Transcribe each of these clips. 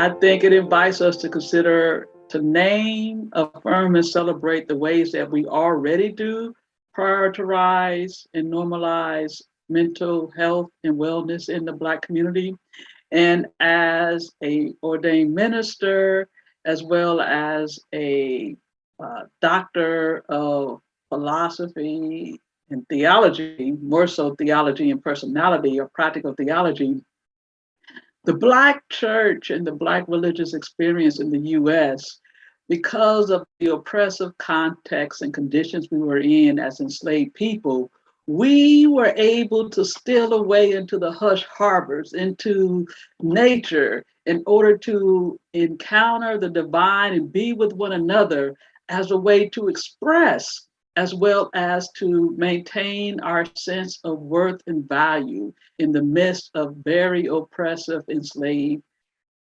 I think it invites us to consider, to name, affirm, and celebrate the ways that we already do prioritize and normalize mental health and wellness in the Black community. And as a ordained minister, as well as a doctor of philosophy and theology, more so theology and personality or practical theology, the Black church and the Black religious experience in the US, because of the oppressive context and conditions we were in as enslaved people, we were able to steal away into the hush harbors, into nature, in order to encounter the divine and be with one another as a way to express, as well as to maintain our sense of worth and value in the midst of very oppressive, enslaved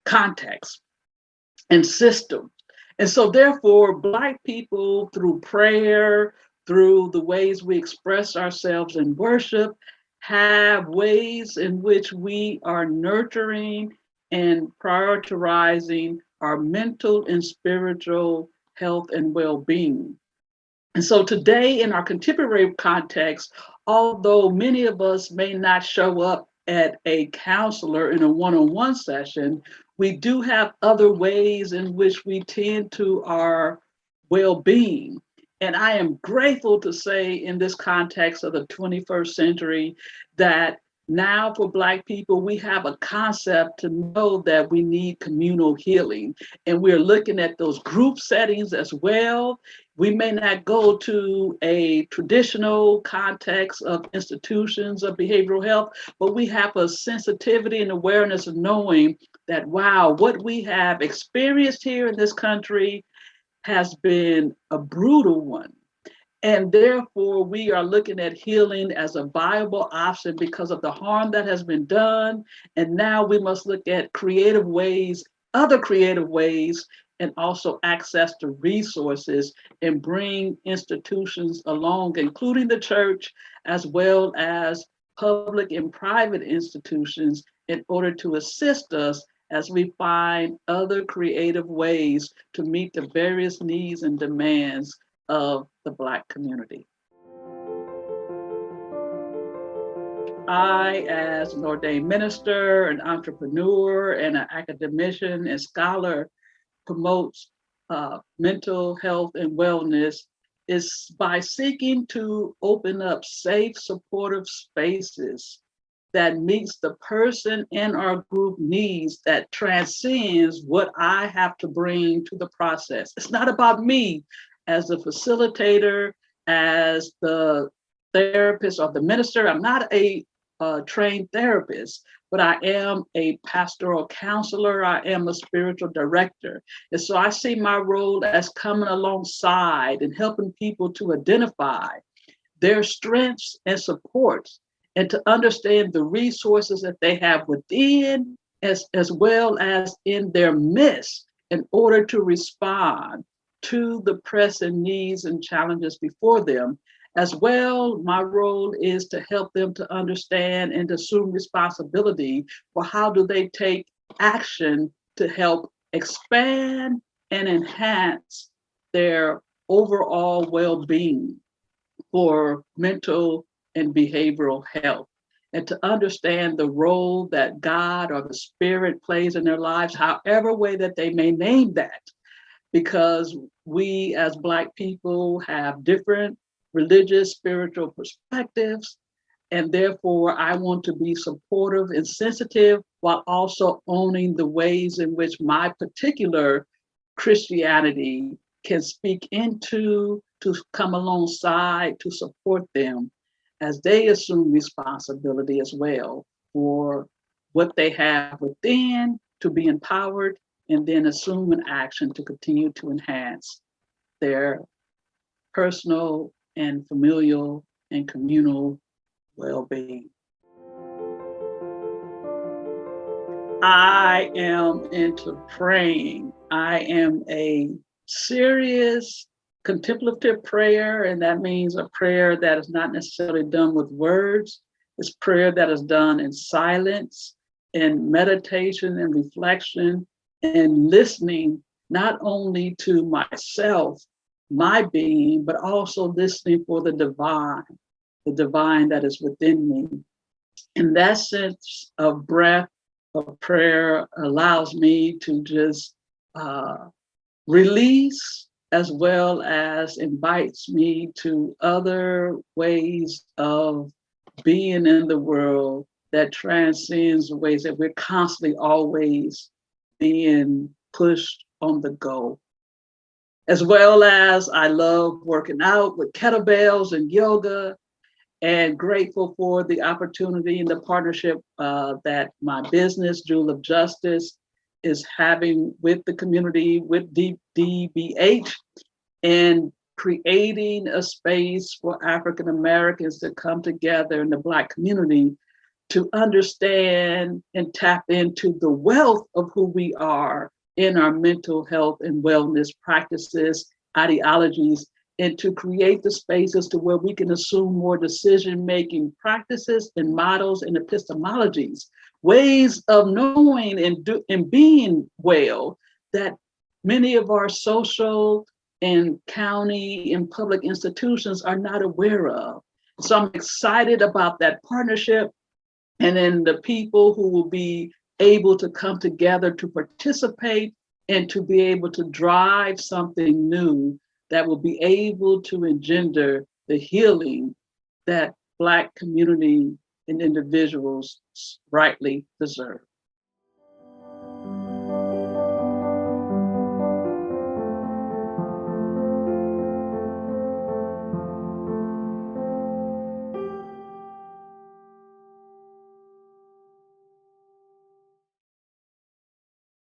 contexts and systems. And so, therefore, Black people, through prayer, through the ways we express ourselves in worship, have ways in which we are nurturing and prioritizing our mental and spiritual health and well being. And so today, in our contemporary context, although many of us may not show up at a counselor in a one-on-one session, we do have other ways in which we tend to our well-being. And I am grateful to say, in this context of the 21st century, that now for Black people, we have a concept to know that we need communal healing. And we're looking at those group settings as well. We may not go to a traditional context of institutions of behavioral health, but we have a sensitivity and awareness of knowing that, wow, what we have experienced here in this country has been a brutal one. And therefore, we are looking at healing as a viable option because of the harm that has been done. And now we must look at creative ways, other creative ways, and also access to resources and bring institutions along, including the church, as well as public and private institutions, in order to assist us as we find other creative ways to meet the various needs and demands of the Black community. I, as an ordained minister, an entrepreneur, and an academician and scholar, promotes mental health and wellness is by seeking to open up safe, supportive spaces that meets the person and our group needs, that transcends what I have to bring to the process. It's not about me as the facilitator, as the therapist or the minister. I'm not a trained therapist, but I am a pastoral counselor. I am a spiritual director. And so I see my role as coming alongside and helping people to identify their strengths and supports, and to understand the resources that they have within as well as in their midst, in order to respond to the pressing needs and challenges before them. As well, my role is to help them to understand and assume responsibility for how do they take action to help expand and enhance their overall well-being for mental and behavioral health, and to understand the role that God or the Spirit plays in their lives, however way that they may name that, because we as Black people have different religious, spiritual perspectives, and therefore I want to be supportive and sensitive while also owning the ways in which my particular Christianity can speak into, to come alongside, to support them as they assume responsibility as well for what they have within, to be empowered, and then assume an action to continue to enhance their personal and familial and communal well-being. I am into praying. I am a serious contemplative prayer, and that means a prayer that is not necessarily done with words. It's prayer that is done in silence, in meditation and reflection, and listening not only to myself, my being, but also listening for the divine that is within me. And that sense of breath, of prayer allows me to just release, as well as invites me to other ways of being in the world that transcends the ways that we're constantly always being pushed on the go. As well as I love working out with kettlebells and yoga, and grateful for the opportunity and the partnership that my business, Jewel of Justice, is having with the community, with DBH, and creating a space for African Americans to come together in the Black community to understand and tap into the wealth of who we are in our mental health and wellness practices, ideologies, and to create the spaces to where we can assume more decision-making practices and models and epistemologies, ways of knowing and being well that many of our social and county and public institutions are not aware of. So I'm excited about that partnership, and then the people who will be able to come together to participate and to be able to drive something new that will be able to engender the healing that Black community and individuals rightly deserve.